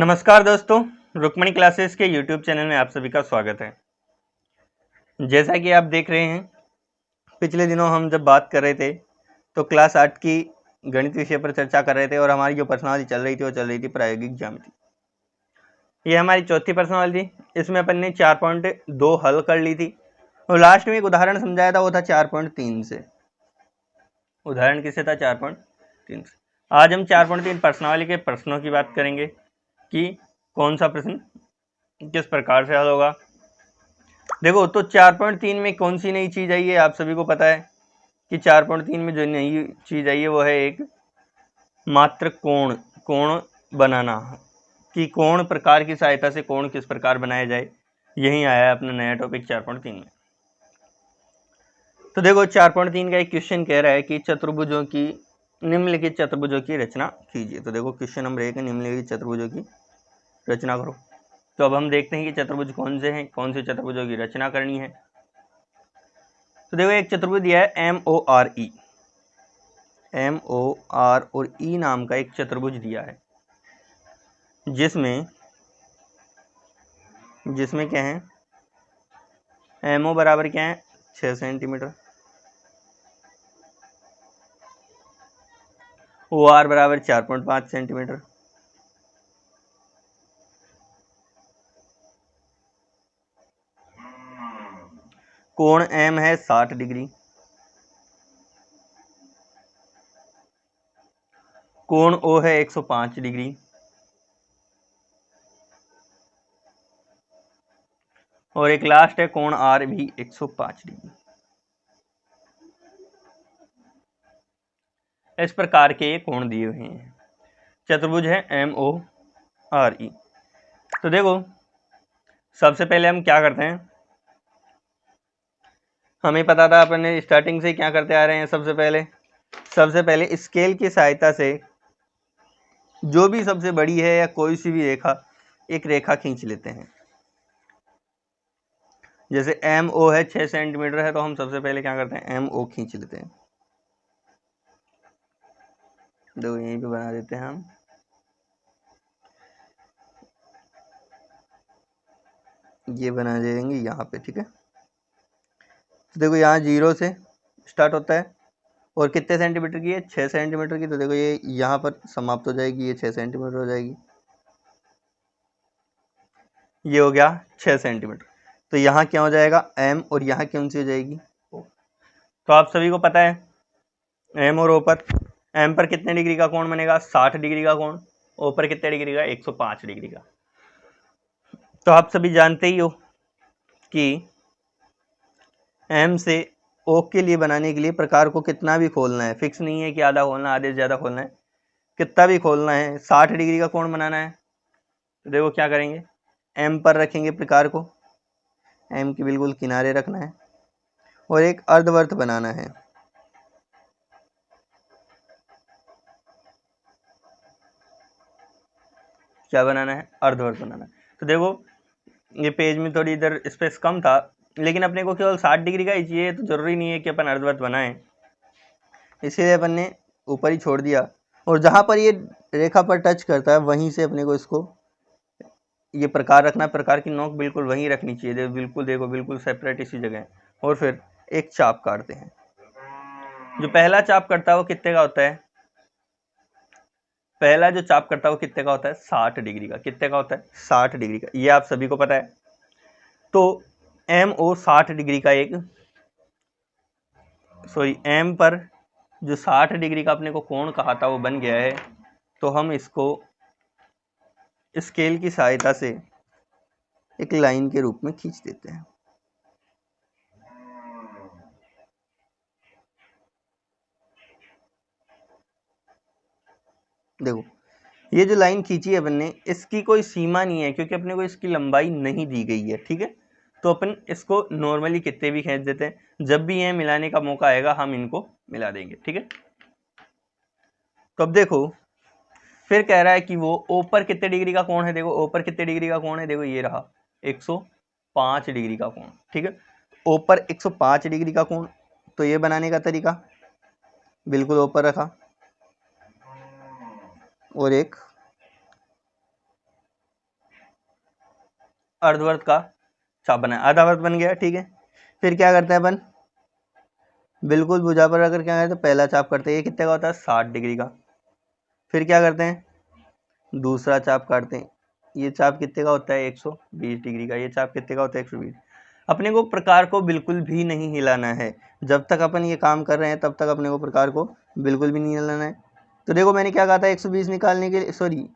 नमस्कार दोस्तों, रुक्मणी क्लासेस के YouTube चैनल में आप सभी का स्वागत है। जैसा कि आप देख रहे हैं, पिछले दिनों हम जब बात कर रहे थे तो क्लास 8 की गणित विषय पर चर्चा कर रहे थे और हमारी जो प्रश्नावली चल रही थी वो चल रही थी प्रायोगिक ज्यामिति। ये हमारी चौथी प्रश्नावली थी। इसमें अपन ने 4.2 हल कर ली थी और लास्ट में एक उदाहरण समझाया था, वो था 4.3 से। उदाहरण किससे था? 4.3 से। आज हम 4.3 प्रश्नावली के प्रश्नों की बात करेंगे कि कौन सा प्रश्न किस प्रकार से हल होगा। देखो, तो 4.3 में कौन सी नई चीज आई है? आप सभी को पता है कि 4.3 में जो नई चीज आई है वो है एक मात्र कोण बनाना, कि कोण प्रकार की सहायता से कोण किस प्रकार बनाया जाए। यही आया है अपना नया टॉपिक 4.3 में। तो देखो, 4.3 का एक क्वेश्चन कह रहा है कि चतुर्भुजों की निम्नलिखित चतुर्भुजों की रचना कीजिए। तो देखो, क्वेश्चन नंबर 1 है, निम्नलिखित चतुर्भुजों की रचना करो। तो अब हम देखते हैं कि चतुर्भुज कौन से हैं, कौन से चतुर्भुजों की रचना करनी है। तो देखो, एक चतुर्भुज दिया है MOR और E नाम का एक चतुर्भुज दिया है, जिसमें क्या है, MO बराबर क्या है, 6 सेंटीमीटर, OR बराबर 4.5 सेंटीमीटर, कोण M है 60 डिग्री, कोण O है 105 डिग्री, और एक लास्ट है कोण R भी 105 डिग्री। इस प्रकार के कोण दिए हुए हैं। चतुर्भुज है MORE। तो देखो, सबसे पहले हम क्या करते हैं, हमें पता था, अपन ने स्टार्टिंग से क्या करते आ रहे हैं। सबसे पहले स्केल की सहायता से जो भी सबसे बड़ी है या कोई सी भी रेखा, एक रेखा खींच लेते हैं। जैसे MO है 6 सेंटीमीटर है, तो हम सबसे पहले क्या करते हैं, MO खींच लेते हैं। देखो, यहीं पे बना देते हैं हम, ये बना देंगे यहाँ पे, ठीक है। तो देखो, यहाँ 0 से स्टार्ट होता है और कितने सेंटीमीटर की है, 6 सेंटीमीटर की। तो देखो, ये यहाँ पर समाप्त हो जाएगी, ये 6 सेंटीमीटर हो जाएगी, ये हो गया 6 सेंटीमीटर। तो यहाँ क्या हो जाएगा, M, और यहाँ कौन सी हो जाएगी, O। तो आप सभी को पता है M और O पर, M पर कितने डिग्री का कोण बनेगा, 60 डिग्री का कोण, O पर कितने डिग्री का, 105 डिग्री का। तो आप सभी जानते ही हो कि M से O के लिए बनाने के लिए प्रकार को कितना भी खोलना है, फिक्स नहीं है कि आधा खोलना, आधे से ज़्यादा खोलना है, कितना भी खोलना है। 60 डिग्री का कोण बनाना है, तो देखो क्या करेंगे, M पर रखेंगे प्रकार को, M के बिल्कुल किनारे रखना है और एक अर्धवर्त बनाना है। क्या बनाना है, अर्धवर्त बनाना है। तो देखो, ये पेज में थोड़ी इधर स्पेस कम था, लेकिन अपने को केवल 60 डिग्री का ही चाहिए, तो जरूरी नहीं है कि अपन अर्धवर्त बनाएं, इसीलिए अपन ने ऊपर ही छोड़ दिया। और जहां पर ये रेखा पर टच करता है वहीं से अपने को इसको ये प्रकार रखना है। प्रकार की नोक बिल्कुल वहीं रखनी चाहिए, देखो बिल्कुल सेपरेट इसी जगह। और फिर एक चाप काटते हैं। जो पहला चाप करता है वो कितने का होता है, पहला जो चाप करता है वो कितने का होता है, 60 डिग्री का। कितने का होता है, 60 डिग्री का, ये आप सभी को पता है। तो MO 60 डिग्री का M पर जो 60 डिग्री का अपने को कोण कहा था वो बन गया है। तो हम इसको स्केल की सहायता से एक लाइन के रूप में खींच देते हैं। देखो, ये जो लाइन खींची है अपन ने, इसकी कोई सीमा नहीं है, क्योंकि अपने को इसकी लंबाई नहीं दी गई है, ठीक है। तो अपन इसको नॉर्मली कितने भी खींच देते हैं, जब भी ये मिलाने का मौका आएगा हम इनको मिला देंगे, ठीक है। तो अब देखो, फिर कह रहा है कि वो O पर कितने डिग्री का कोण है। देखो, O पर कितने डिग्री का कोण है, देखो ये रहा 105 डिग्री का कोण, ठीक है। O पर 105 डिग्री का कोण, तो ये बनाने का तरीका, बिल्कुल O पर रखा और एक अर्धवर्त का चाप बनाया, आधा वर्त बन गया, ठीक है। फिर क्या करते हैं अपन, बिल्कुल भुजा पर अगर क्या करते हैं, पहला चाप करते हैं, ये कितने का होता है 60 डिग्री का। फिर क्या करते हैं, दूसरा चाप काटते हैं, ये चाप कितने का होता है 120 डिग्री का, ये चाप कितने का होता है 120। अपने को प्रकार को बिल्कुल भी नहीं हिलाना है, जब तक अपन ये काम कर रहे हैं तब तक अपने को प्रकार को बिल्कुल भी नहीं हिलाना है। तो देखो मैंने क्या कहा था, 120 निकालने के लिए, सॉरी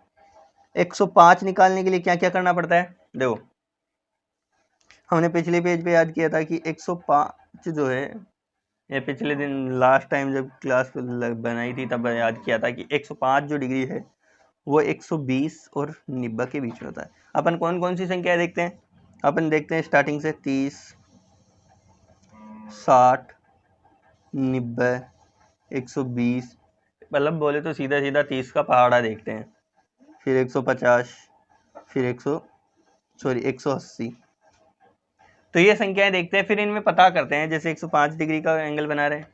105 निकालने के लिए क्या क्या करना पड़ता है। देखो हमने पिछले पेज पे याद किया था कि 105 जो है, ये पिछले दिन लास्ट टाइम जब क्लास बनाई थी तब याद किया था कि 105 जो डिग्री है वो 120 और 90 के बीच में होता है। अपन कौन कौन सी संख्या देखते हैं, अपन देखते हैं स्टार्टिंग से 30, 60, 90, 120, मतलब बोले तो सीधा सीधा 30 का पहाड़ा देखते हैं, फिर 150, फिर 180। तो ये संख्याएं देखते हैं, फिर इनमें पता करते हैं। जैसे 105 डिग्री का एंगल बना रहे हैं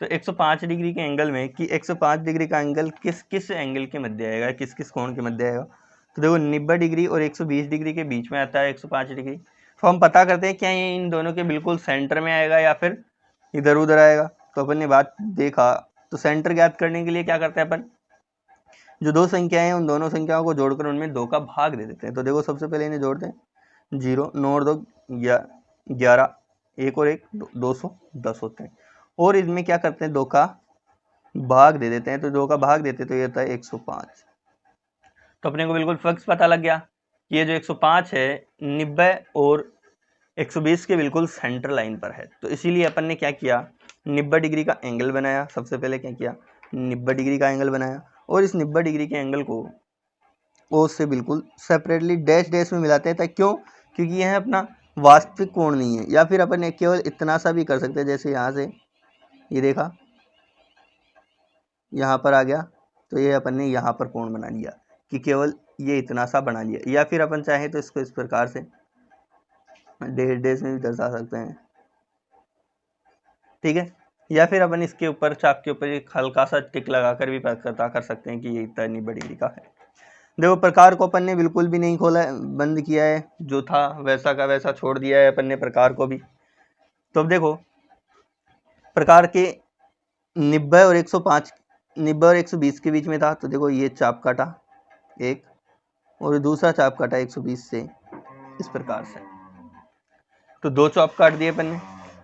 तो 105 डिग्री के एंगल में कि 105 डिग्री का एंगल किस किस एंगल के मध्य आएगा, किस किस कोण के मध्य आएगा। तो देखो 90 डिग्री और 120 डिग्री के बीच में आता है 105 डिग्री। तो हम पता करते हैं क्या ये इन दोनों के बिल्कुल सेंटर में आएगा या फिर इधर उधर आएगा। तो अपन ने बात देखा, तो सेंटर ज्ञात करने के लिए क्या करते हैं अपन, जो दो संख्याएं हैं उन दोनों संख्याओं को जोड़कर उनमें 2 का भाग दे देते हैं। तो देखो सबसे पहले इन्हें जोड़ते हैं, 0 9 और 2 11, 1 और 1 210 होते हैं। और इसमें क्या करते हैं, 2 का भाग दे देते हैं। तो 2 का भाग देते तो ये होता है 105। तो अपने को बिल्कुल फिक्स पता लग गया कि ये जो 105 है 90 और 120 के बिल्कुल सेंटर लाइन पर है। तो इसीलिए अपन ने क्या किया, 90 डिग्री का एंगल बनाया। सबसे पहले क्या किया, 90 डिग्री का एंगल बनाया और इस 90 डिग्री के एंगल को ओ से बिल्कुल सेपरेटली डैश डैश में मिलाते हैं। क्यों, क्योंकि यह अपना वास्तविक कोण नहीं है। या फिर अपन केवल इतना सा भी कर सकते हैं, जैसे यहाँ से ये देखा यहाँ पर आ गया, तो ये अपन ने यहाँ पर कोण बना लिया कि केवल ये इतना सा बना लिया। या फिर अपन चाहे तो इसको इस प्रकार से डैश डैश में भी दर्शा सकते हैं, ठीक है। या फिर अपन इसके ऊपर चाप के ऊपर एक हल्का सा टिक लगाकर भी पता कर सकते हैं कि ये इतना 90 डिग्री का है। देखो प्रकार को अपन ने बिल्कुल भी नहीं खोला, बंद किया है, जो था वैसा का वैसा छोड़ दिया है अपन ने प्रकार को भी। तो अब देखो प्रकार के 90 और 105, 90 और 120 के बीच में था। तो देखो ये चाप काटा एक और दूसरा चाप काटा 120 से, इस प्रकार से। तो 2 चाप काट दिए अपन ने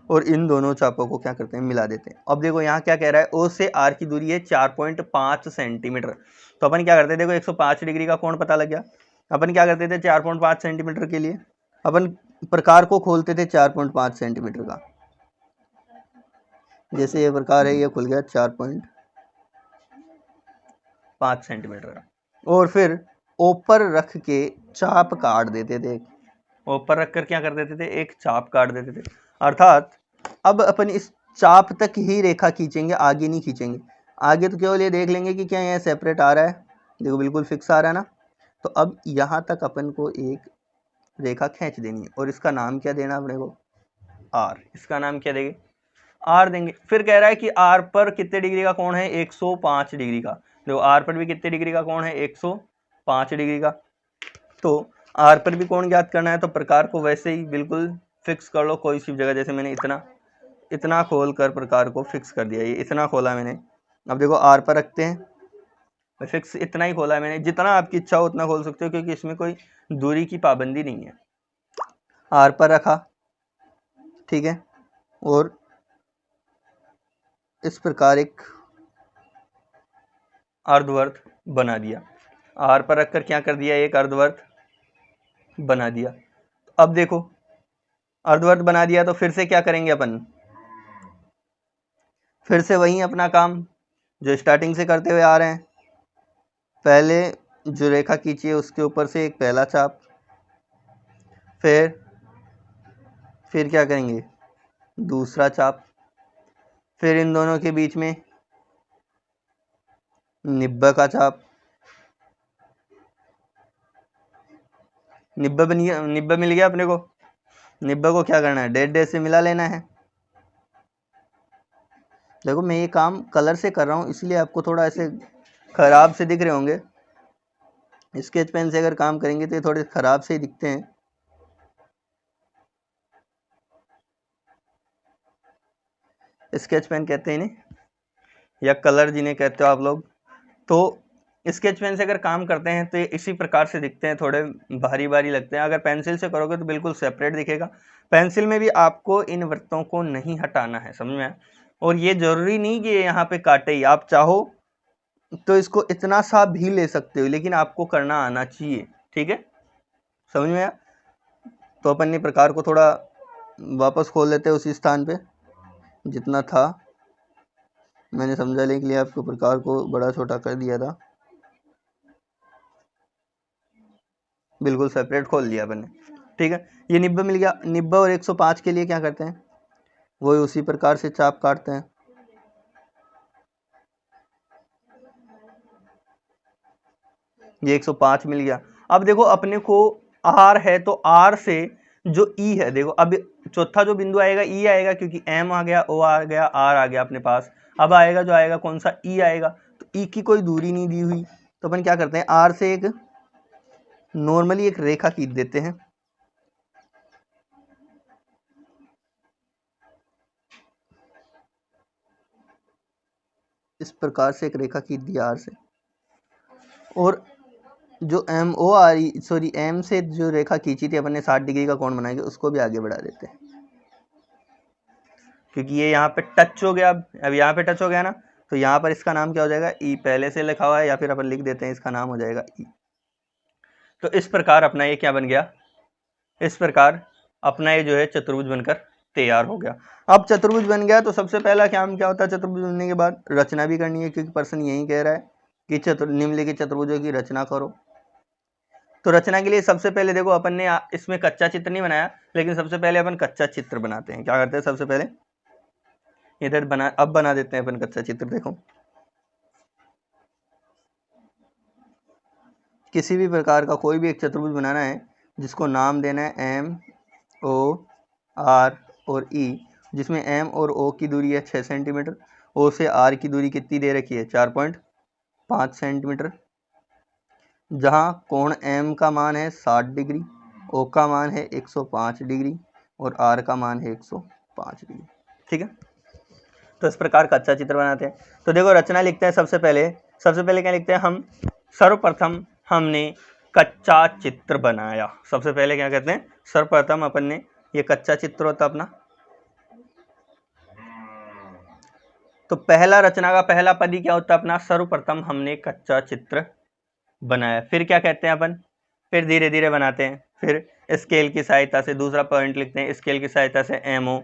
और इन दोनों चापों को क्या करते हैं, मिला देते हैं। अब देखो यहाँ क्या कह रहा है, ओ से आर की दूरी है 4.5 सेंटीमीटर। तो अपन क्या करते हैं, देखो 105 डिग्री का कोण पता लग गया। अपन क्या करते थे 4.5 सेंटीमीटर के लिए अपन प्रकार को खोलते थे 4.5 सेंटीमीटर का। जैसे ये प्रकार है, ये खुल गया 4.5 सेंटीमीटर का। और फिर ऊपर रख के चाप काट देते थे, ऊपर रखकर क्या कर देते थे, एक चाप काट देते थे। अर्थात अब अपन इस चाप तक ही रेखा खींचेंगे, आगे नहीं खींचेंगे। आगे तो केवल ये देख लेंगे कि क्या यहाँ सेपरेट आ रहा है, देखो बिल्कुल फिक्स आ रहा है ना। तो अब यहाँ तक अपन को एक रेखा खींच देनी है और इसका नाम क्या देना अपने को, आर। इसका नाम क्या देंगे, आर देंगे। फिर कह रहा है कि आर पर कितने डिग्री का कोण है, 105 डिग्री का। देखो आर पर भी कितने डिग्री का कोण है, 105 डिग्री का। तो आर पर भी कोण ज्ञात करना है, तो प्रकार को वैसे ही बिल्कुल फिक्स कर लो कोई सी जगह। जैसे मैंने इतना खोल कर प्रकार को फिक्स कर दिया, ये इतना खोला मैंने। अब देखो आर पर रखते हैं, फिक्स इतना ही खोला है मैंने। जितना आपकी इच्छा हो उतना खोल सकते हो, क्योंकि इसमें कोई दूरी की पाबंदी नहीं है। आर पर रखा, ठीक है, और इस प्रकार एक अर्धवर्त बना दिया। आर पर रखकर क्या कर दिया, एक अर्धवर्त बना दिया। अब देखो अर्धवर्त बना दिया, तो फिर से क्या करेंगे अपन, फिर से वही अपना काम जो स्टार्टिंग से करते हुए आ रहे हैं। पहले जो रेखा खींची है उसके ऊपर से एक पहला चाप, फिर क्या करेंगे, दूसरा चाप, फिर इन दोनों के बीच में 90 का चाप। 90 मिल गया अपने को। 90 को क्या करना है, डैश डैश से मिला लेना है। देखो मैं ये काम कलर से कर रहा हूँ, इसलिए आपको थोड़ा ऐसे खराब से दिख रहे होंगे। स्केच पेन से अगर काम करेंगे तो ये थोड़े खराब से ही दिखते हैं, स्केच पेन कहते हैं इन्हें, या कलर जिन्हें कहते हो आप लोग। तो स्केच पेन से अगर काम करते हैं तो ये इसी प्रकार से दिखते हैं, थोड़े भारी भारी लगते हैं। अगर पेंसिल से करोगे तो बिल्कुल सेपरेट दिखेगा। पेंसिल में भी आपको इन वृत्तों को नहीं हटाना है, समझ में आया। और ये जरूरी नहीं कि यहाँ पे काटे ही, आप चाहो तो इसको इतना सा भी ले सकते हो, लेकिन आपको करना आना चाहिए, ठीक है, समझ में आया। तो अपन ने प्रकार को थोड़ा वापस खोल लेते हैं उसी स्थान पे जितना था। मैंने समझाने के लिए आपको प्रकार को बड़ा छोटा कर दिया था, बिल्कुल सेपरेट खोल दिया अपन ने, ठीक है। ये निब्बा मिल गया। निब्बा और 105 के लिए क्या करते हैं, वो उसी प्रकार से चाप काटते हैं। ये 105 मिल गया। अब देखो अपने को आर है तो आर से जो ई है, देखो अब चौथा जो बिंदु आएगा ई आएगा, क्योंकि एम आ गया, ओ आ गया, आर आ गया अपने पास। अब आएगा जो आएगा कौन सा, ई आएगा। तो ई की कोई दूरी नहीं दी हुई, तो अपन क्या करते हैं, आर से एक नॉर्मली एक रेखा खींच देते हैं। इस प्रकार से एक रेखा खींच दिया आर से, और जो एम ओ आ रही, सॉरी एम से जो रेखा खींची थी अपन ने 60 डिग्री का कोण बनाएंगे, उसको भी आगे बढ़ा देते हैं, क्योंकि ये यहाँ पे टच हो गया। अब यहाँ पे टच हो गया ना, तो यहाँ पर इसका नाम क्या हो जाएगा, ई पहले से लिखा हुआ है, या फिर अपन लिख देते हैं इसका नाम हो जाएगा ई। तो इस प्रकार अपना ये क्या बन गया, इस प्रकार अपना ये जो है चतुर्भुज बनकर तैयार हो गया। अब चतुर्भुज बन गया तो सबसे पहला काम क्या होता है, चतुर्भुज बनने के बाद रचना भी करनी है, क्योंकि पर्सन यही कह रहा है कि निम्नलिखित चतुर्भुजों की रचना करो। तो रचना के लिए सबसे पहले देखो अपन ने इसमें कच्चा चित्र नहीं बनाया, लेकिन सबसे पहले अपन कच्चा चित्र बनाते हैं। क्या करते हैं, सबसे पहले इधर बना देते हैं अपन कच्चा चित्र। देखो किसी भी प्रकार का कोई भी एक चतुर्भुज बनाना है, जिसको नाम देना है एम ओ आर और ई, जिसमें एम और ओ की दूरी है 6 सेंटीमीटर, ओ से आर की दूरी कितनी दे रखी है 4.5 सेंटीमीटर, जहां कोण एम का मान है 60 डिग्री, ओ का मान है 105 डिग्री और आर का मान है 105 डिग्री, ठीक है। तो इस प्रकार कच्चा चित्र बनाते हैं। तो देखो रचना लिखते हैं सबसे पहले क्या लिखते हैं हम, सर्वप्रथम हमने कच्चा चित्र बनाया। सबसे पहले क्या कहते हैं, सर्वप्रथम अपन ने, ये कच्चा चित्र होता अपना। तो पहला रचना का पहला पद ही क्या होता है अपना, सर्वप्रथम हमने कच्चा चित्र बनाया। फिर क्या कहते हैं अपन, फिर धीरे धीरे बनाते हैं। फिर स्केल की सहायता से दूसरा पॉइंट लिखते हैं, स्केल की सहायता से एमओ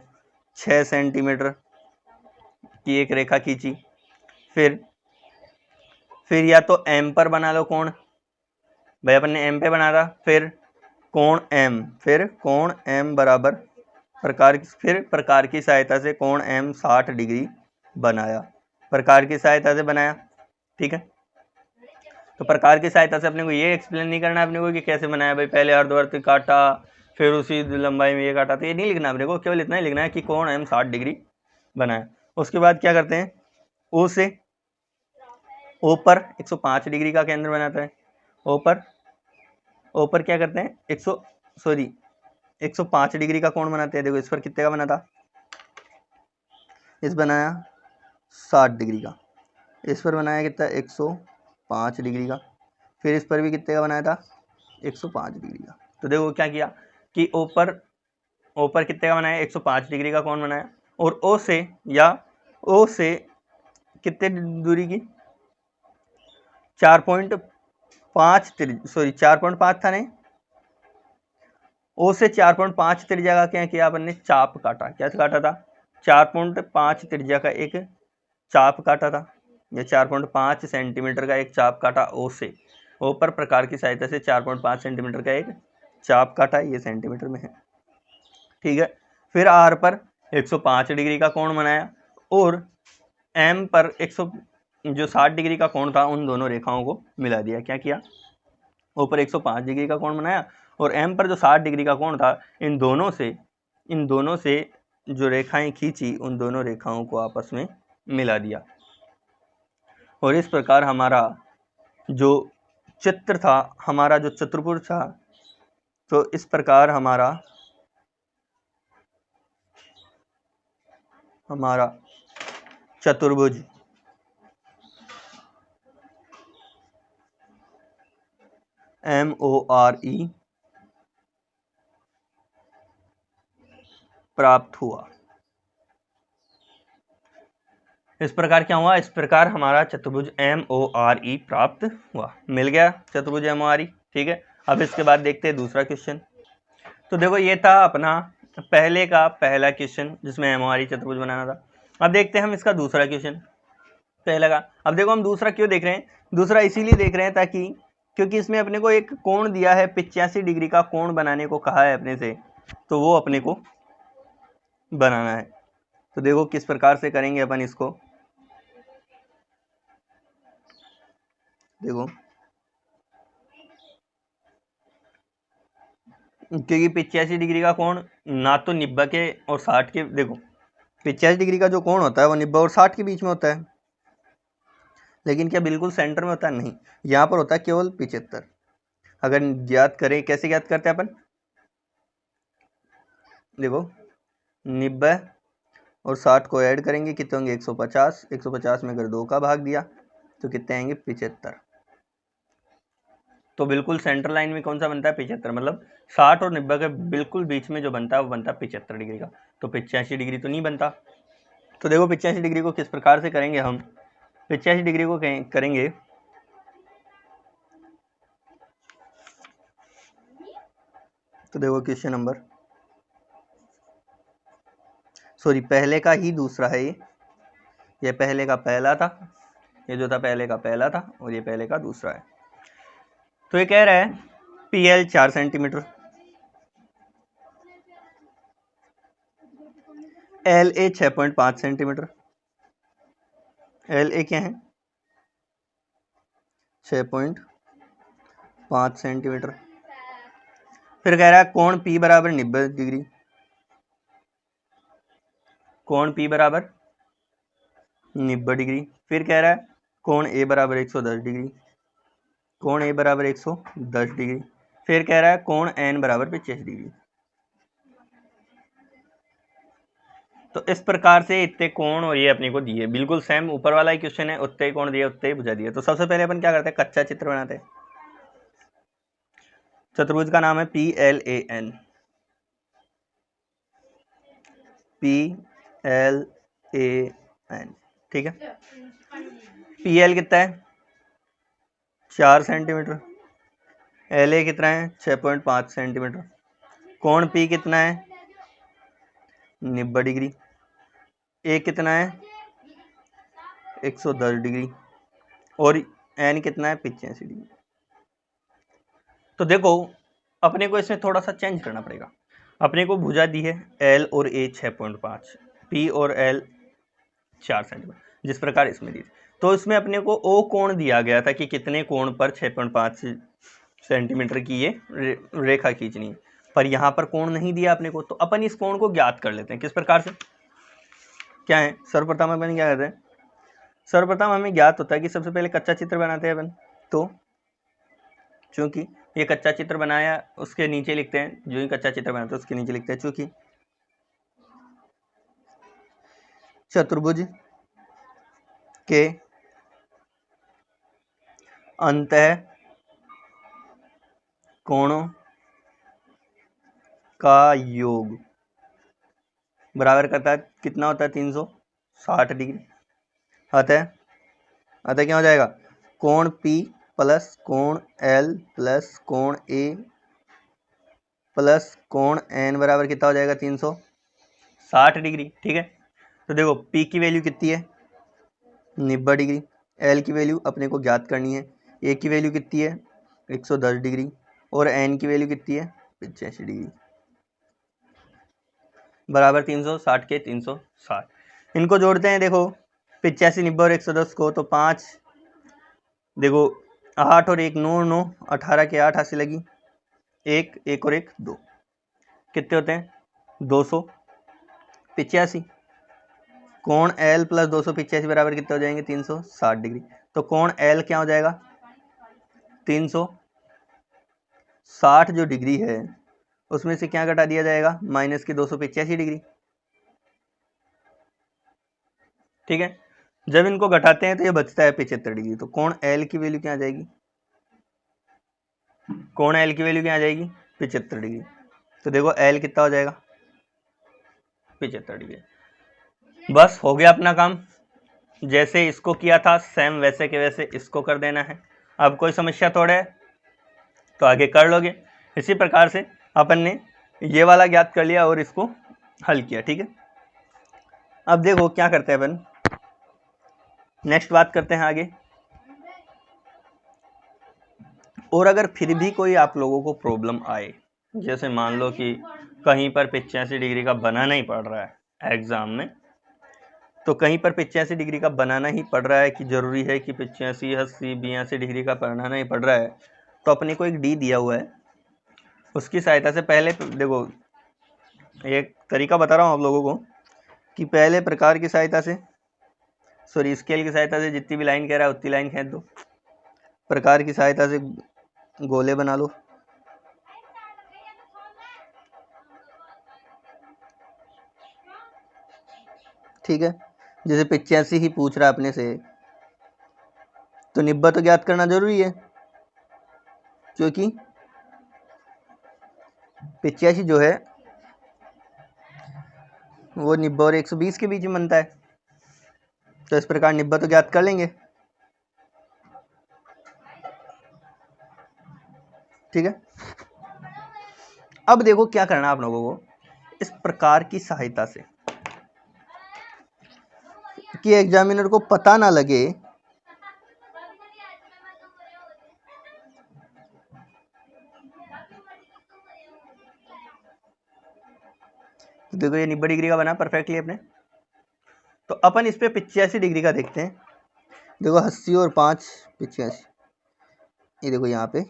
6 सेंटीमीटर की एक रेखा खींची। फिर या तो एम पर बना लो कोण, भाई अपन ने एम पे बना था। फिर कोण एम बराबर प्रकार की सहायता से कोण एम 60 डिग्री बनाया, प्रकार की सहायता से बनाया, ठीक है। तो प्रकार की सहायता से अपने को ये एक्सप्लेन नहीं करना अपने को कि कैसे बनाया, भाई पहले अर्धवर्त काटा फिर उसी लंबाई में ये काटा, तो ये नहीं लिखना अपने को, केवल इतना ही लिखना है कि कोण एम 60 डिग्री बनाया। उसके बाद क्या करते हैं, ओ से ओ पर 105 डिग्री का केंद्र बनाता है। ओ पर क्या करते हैं 105 डिग्री का कोण बनाते हैं। देखो इस पर कितने का बना था, इस बनाया 60 डिग्री का, इस पर बनाया कितना 105 डिग्री का, फिर इस पर भी कितने का बनाया था 105 डिग्री का। तो देखो क्या किया कि ओ पर कितने का बनाया 105 डिग्री का कोण बनाया, और ओ से कितने दूरी की 4.5 था नहीं, ओ से 4.5 त्रिज्या का क्या किया अपन ने, चाप काटा। क्या काटा था, 4.5 त्रिज्या का एक चाप काटा था, या 4.5 सेंटीमीटर का एक चाप काटा ओ से। ओ पर प्रकार की सहायता से 4.5 सेंटीमीटर का एक चाप काटा, ये सेंटीमीटर में है, ठीक है। फिर आर पर 105 डिग्री का कोण बनाया, और एम पर 60 डिग्री का कोण था, उन दोनों रेखाओं को मिला दिया। क्या किया, ओ पर 105 डिग्री का कोण बनाया, और एम पर जो 60 डिग्री का कोण था, इन दोनों से जो रेखाएं खींची, उन दोनों रेखाओं को आपस में मिला दिया। और इस प्रकार हमारा जो चित्र था, हमारा जो चतुर्भुज था, तो इस प्रकार हमारा चतुर्भुज MORE प्राप्त हुआ। इस प्रकार क्या हुआ, इस प्रकार हमारा चतुर्भुज MORE प्राप्त हुआ, मिल गया चतुर्भुज MORE। ठीक है, अब इसके बाद देखते हैं दूसरा क्वेश्चन। तो देखो ये था अपना पहले का पहला क्वेश्चन जिसमें MORE चतुर्भुज बनाना था। अब देखते हैं हम इसका दूसरा क्वेश्चन पहला का। अब देखो हम दूसरा क्यों देख रहे हैं, दूसरा इसीलिए देख रहे हैं ताकि क्योंकि इसमें अपने को एक कोण दिया है, 85 डिग्री का कोण बनाने को कहा है अपने से, तो वो अपने को बनाना है। तो देखो किस प्रकार से करेंगे अपन इसको। देखो क्योंकि 85 डिग्री का कोण ना तो 90 के और 60 के, देखो 85 डिग्री का जो कोण होता है वो 90 और 60 के बीच में होता है, लेकिन क्या बिल्कुल सेंटर में होता है? नहीं, यहाँ पर होता है केवल 75। अगर ज्ञात करें, कैसे ज्ञात करते हैं अपन, देखो 90 और 60 को ऐड करेंगे, कितने होंगे 150। 150 में अगर 2 का भाग दिया तो कितने आएंगे 75। तो बिल्कुल सेंटर लाइन में कौन सा बनता है 75, मतलब 60 और 90 के बिल्कुल बीच में जो बनता है वो बनता है 75 डिग्री का। तो 85 डिग्री तो नहीं बनता। तो देखो 85 डिग्री को किस प्रकार से करेंगे हम, 85 डिग्री को करेंगे तो देखो क्वेश्चन नंबर, सॉरी पहले का ही दूसरा है ये पहले का पहला था, ये जो था पहले का पहला था और ये पहले का दूसरा है। तो ये कह रहा है PL 4 centimetre, LA 6.5 centimetre, LA क्या है 6.5 सेंटीमीटर। फिर कह रहा है कोण P बराबर 90 डिग्री, कोण P बराबर 90 डिग्री। फिर कह रहा है कोण A बराबर 110 डिग्री, कोण A बराबर 110 डिग्री। फिर कह रहा है कोण N बराबर 85 डिग्री। तो इस प्रकार से इतने कोण और ये अपने को दिए, बिल्कुल सेम ऊपर वाला ही क्वेश्चन है, उतने ही कोण दिए उतने ही बुझा दिए। तो सबसे पहले अपन क्या करते हैं, कच्चा चित्र बनाते हैं। चतुर्भुज का नाम है PLAN, PLAN, ठीक है। PL कितना है 4 सेंटीमीटर, LA कितना है 6.5 सेंटीमीटर, कोण P कितना है 90 डिग्री, A कितना है 110 डिग्री और N कितना है 85 डिग्री। तो देखो अपने को इसमें थोड़ा सा चेंज करना पड़ेगा। अपने को भुजा दी है L और A 6.5, P और L 4 सेंटीमीटर, जिस प्रकार इसमें दी, तो इसमें अपने को O कोण दिया गया था कि कितने कोण पर 6.5 सेंटीमीटर की ये रेखा खींचनी है, पर यहाँ पर कोण नहीं दिया अपने को। तो अपन इस कोण को ज्ञात कर लेते हैं। किस प्रकार से, क्या है, सर्वप्रथम अपन क्या करते हैं, सर्वप्रथम हमें ज्ञात होता है कि सबसे पहले कच्चा चित्र बनाते हैं अपन। तो चूंकि ये कच्चा चित्र बनाया, उसके नीचे लिखते हैं, जो ही कच्चा चित्र बनाते हैं उसके नीचे लिखते हैं चूंकि चतुर्भुज के अंतः कोणों का योग बराबर करता है, कितना होता है 360 डिग्री। अतः क्या हो जाएगा, कोण P प्लस कोण L प्लस कोण A प्लस कोण N बराबर कितना हो जाएगा 360 डिग्री। ठीक है, तो देखो P की वैल्यू कितनी है 90 डिग्री, L की वैल्यू अपने को ज्ञात करनी है, A की वैल्यू कितनी है 110 डिग्री और N की वैल्यू कितनी है 85 डिग्री, बराबर 360 के 360। इनको जोड़ते हैं, देखो 85, 90 और 110 को, तो 5, देखो 8 और 1 9 9, 18 के 8 हासिल लगी, 1 1 और 1 2, कितने होते हैं 285। कोण L प्लस 285 बराबर कितने हो जाएंगे 360 डिग्री। तो कोण L क्या हो जाएगा 360 जो डिग्री है उसमें से क्या घटा दिया जाएगा, माइनस की 285 डिग्री। ठीक है, जब इनको घटाते हैं तो ये बचता है 75 डिग्री। तो कोण एल की वैल्यू क्या आ जाएगी? कोण एल की वैल्यू क्या आ जाएगी? 75 डिग्री। तो देखो एल कितना हो जाएगा? 75 डिग्री। बस हो गया अपना काम। जैसे इसको किया था सेम वैसे के वैसे इसको कर देना है। अब कोई समस्या थोड़ा है तो आगे कर लोगे। इसी प्रकार से अपन ने ये वाला ज्ञात कर लिया और इसको हल किया। ठीक है, अब देखो क्या करते हैं अपन, नेक्स्ट बात करते हैं आगे। और अगर फिर भी कोई आप लोगों को प्रॉब्लम आए, जैसे मान लो कि कहीं पर 85 डिग्री का बनाना ही पड़ रहा है एग्जाम में, तो कहीं पर 85 डिग्री का बनाना ही पड़ रहा है कि जरूरी है कि 85, 80, 82 डिग्री का बनाना ही पड़ रहा है, तो अपने को एक डी दिया हुआ है, उसकी सहायता से पहले देखो एक तरीका बता रहा हूँ आप लोगों को कि पहले प्रकार की सहायता से, सॉरी स्केल की सहायता से जितनी भी लाइन कह रहा है उतनी लाइन खींच दो, प्रकार की सहायता से गोले बना लो। ठीक है, जैसे 85 ही पूछ रहा है अपने से, तो निब्बा तो ज्ञात करना जरूरी है, क्योंकि 85 जो है वो निब्बा और 120 के बीच में बनता है। तो इस प्रकार निब्बा तो ज्ञात कर लेंगे। ठीक है, अब देखो क्या करना है आप लोगों को, इस प्रकार की सहायता से कि एग्जामिनर को पता ना लगे तो देखो ये 90 डिग्री का बना परफेक्टली अपने, तो अपन इस पे 85 डिग्री का देखते हैं। देखो 80 और 5 85, ये देखो यहाँ पे,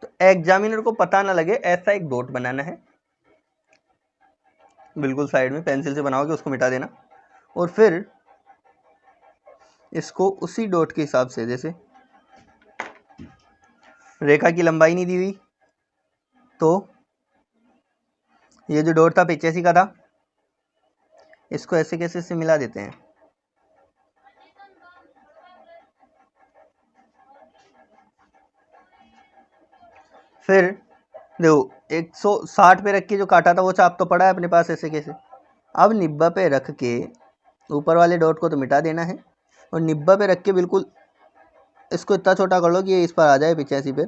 तो एग्जामिनर को पता ना लगे ऐसा एक डॉट बनाना है, बिल्कुल साइड में पेंसिल से बनाओगे, उसको मिटा देना, और फिर इसको उसी डॉट के हिसाब से, जैसे रेखा की लंबाई नहीं दी हुई, तो ये जो डॉट था 85 का था, इसको ऐसे कैसे से मिला देते हैं। फिर देखो 160 पे रख के जो काटा था वो चाप तो पड़ा है अपने पास ऐसे कैसे। अब निब्बा पे रख के ऊपर वाले डॉट को तो मिटा देना है, और निब्बा पे रख के बिल्कुल इसको इतना छोटा कर लो कि ये इस पर आ जाए 85 पे,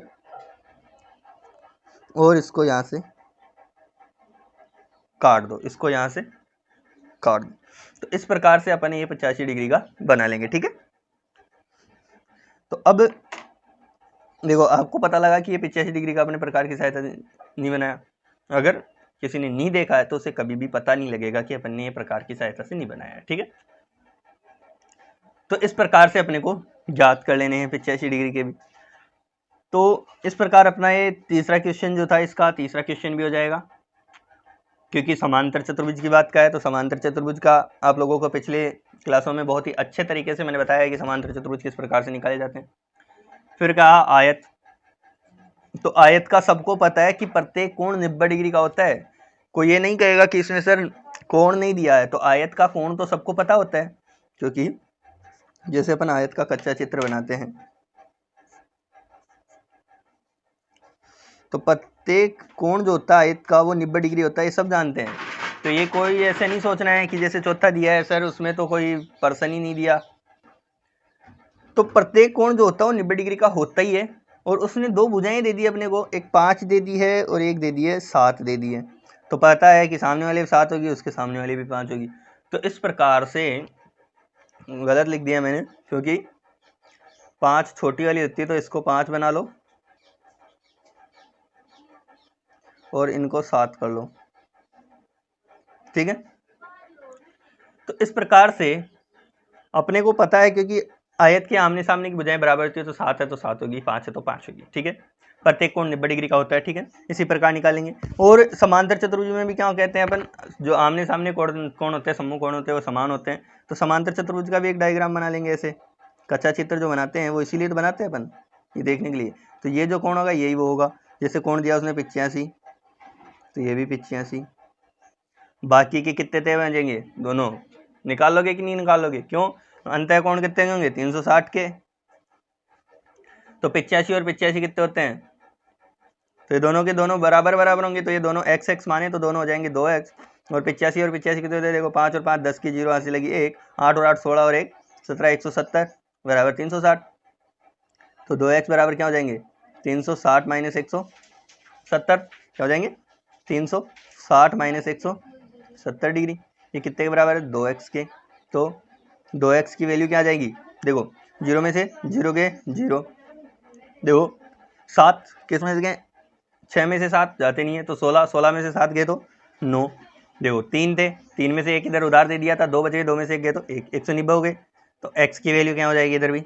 और इसको यहाँ से काट दो, इसको यहाँ से काट दो। तो इस प्रकार से अपन ये 85 डिग्री का बना लेंगे। ठीक है, तो अब देखो आपको पता लगा कि ये 85 डिग्री का अपने प्रकार की सहायता नहीं बनाया। अगर किसी ने नहीं देखा है तो उसे कभी भी पता नहीं लगेगा कि अपन ने ये प्रकार की सहायता से नहीं बनाया है। ठीक है, तो इस प्रकार से अपने को ज्ञात कर लेने हैं 85 डिग्री के भी। तो इस प्रकार अपना ये तीसरा क्वेश्चन जो था, इसका तीसरा क्वेश्चन भी हो जाएगा, क्योंकि समांतर चतुर्भुज की बात का है। तो समांतर चतुर्भुज का आप लोगों को पिछले क्लासों में बहुत ही अच्छे तरीके से मैंने बताया है कि समांतर चतुर्भुज किस प्रकार से निकाले जाते हैं। फिर कहा आयत, तो आयत का सबको पता है कि प्रत्येक कोण 90 डिग्री का होता है। कोई ये नहीं कहेगा कि इसमें सर कोण नहीं दिया है, तो आयत का कोण तो सबको पता होता है, क्योंकि जैसे अपन आयत का कच्चा चित्र बनाते हैं तो प्रत्येक कोण जो होता है आयत का वो 90 डिग्री होता है, ये सब जानते हैं। तो ये कोई ऐसे नहीं सोचना है कि जैसे चौथा दिया है सर उसमें तो कोई पर्सन ही नहीं दिया, तो प्रत्येक कोण जो होता है वो 90 डिग्री का होता ही है। और उसने दो भुजाएं दे दी अपने को, एक 5 दे दी है और एक दे दी है 7 दे दी है, तो पता है कि सामने वाले भी 7 होगी, उसके सामने वाले भी 5 होगी। तो इस प्रकार से गलत लिख दिया मैंने, क्योंकि 5 छोटी वाली होती है, तो इसको 5 बना लो और इनको 7 कर लो। ठीक है, तो इस प्रकार से अपने को पता है, क्योंकि आयत के आमने सामने की भुजाएं बराबर होती है, तो 7 है तो 7 होगी, 5 है तो 5 होगी। ठीक है, प्रत्येक कोण 90 डिग्री का होता है। ठीक है, इसी प्रकार निकालेंगे। और समांतर चतुर्भुज में भी क्या कहते हैं अपन, जो आमने सामने कोण होते हैं, सम्मुख कोण होते हैं, वो समान होते हैं। तो समांतर चतुर्भुज का भी एक डायग्राम बना लेंगे। ऐसे कच्चा चित्र जो बनाते हैं वो इसीलिए तो बनाते हैं अपन, ये देखने के लिए। तो ये जो कोण होगा यही वो होगा, जैसे कोण दिया उसने 85, तो ये भी 85। बाकी के कितने तय बन जाएंगे, दोनों निकाल लोगे कि नहीं निकाल लोगे? क्यों? अंतः कोण कितने के होंगे 360 के। तो 85 और 85 कितने होते हैं, तो ये दोनों के दोनों बराबर बराबर होंगे, तो ये दोनों x x माने तो दोनों हो जाएंगे 2x। और 85 और 85 कितने होते हैं, देखो 5 और 5 10 की 0 हासिल लगी 1, 8 और 8 16 और 1 17 170 बराबर 360। तो 2x बराबर क्या हो जाएंगे 360 माइनस 170, क्या हो जाएंगे 360 माइनस 170 डिग्री। ये कितने के बराबर है 2x के। तो 2x की वैल्यू क्या आ जाएगी, देखो 0 में से 0 गए 0, देखो 7 किस में से गए 6 में से 7 जाते नहीं है, तो 16 16 में से 7 गए तो 9, देखो 3 थे 3 में से एक इधर उधार दे दिया था, 2 बचे 2 में से एक गए तो 190 हो गए। तो x की वैल्यू क्या हो जाएगी इधर भी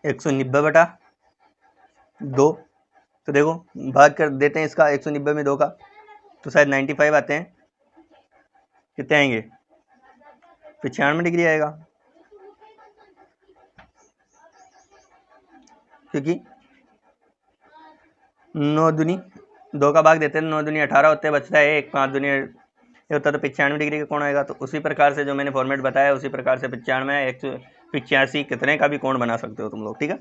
190 बटा 2। तो देखो भाग कर देते हैं इसका 190 में 2 का, तो शायद 95 आते हैं, कितने आएंगे 95 डिग्री आएगा, क्योंकि 9 दूनी 2 का भाग देते हैं 9 दूनी 18 होते हैं, बचता है 1 5 दूनी ये होता है, तो 95 डिग्री का कोण आएगा। तो उसी प्रकार से जो मैंने फॉर्मेट बताया उसी प्रकार से 95 185 कितने का भी कोण बना सकते हो तुम लोग, ठीक है।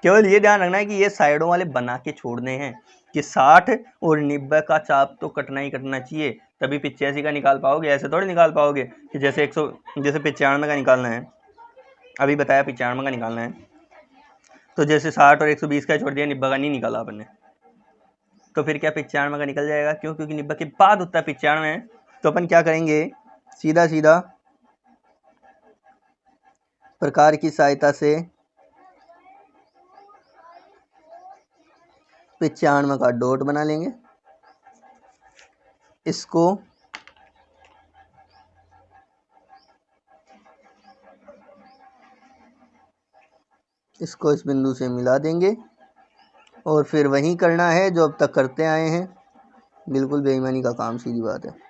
केवल ये ध्यान रखना है कि ये साइडों वाले बना के छोड़ने हैं कि 60 और 90 का चाप तो कटना ही कटना चाहिए, तभी 85 का निकाल पाओगे, ऐसे थोड़ी निकाल पाओगे कि जैसे 100 जैसे 95 का निकालना है, अभी बताया 95 का निकालना है, तो जैसे 60 और 120 का छोड़ दिया 90 का नहीं निकाला आपने, तो फिर क्या 95 का निकल जाएगा, क्यों, क्योंकि 90 के बाद होता है 95। तो अपन क्या करेंगे सीधा सीधा प्रकार की सहायता से 95 का डॉट बना लेंगे, इसको इस बिंदु से मिला देंगे और फिर वही करना है जो अब तक करते आए हैं, बिल्कुल बेईमानी का काम, सीधी बात है।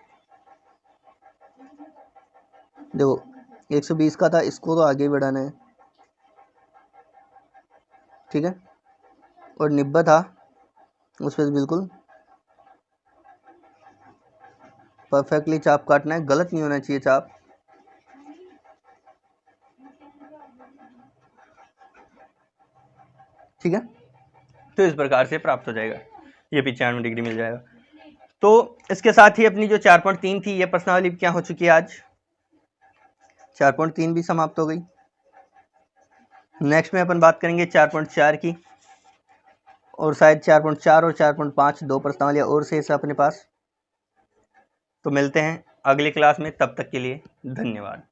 देखो 120 का था, इसको तो आगे बढ़ाना है, ठीक है, और 90 था उस पर बिल्कुल परफेक्टली चाप काटना है, गलत नहीं होना चाहिए चाप, ठीक है। तो इस प्रकार से प्राप्त हो जाएगा, ये 95 डिग्री मिल जाएगा। तो इसके साथ ही अपनी जो 4.3 थी ये प्रश्नावली क्या हो चुकी है, आज 4.3 भी समाप्त हो गई। नेक्स्ट में अपन बात करेंगे 4.4 की, और शायद 4.4 और 4.5 दो प्रश्नावलियाँ और शेष है अपने पास। तो मिलते हैं अगली क्लास में, तब तक के लिए धन्यवाद।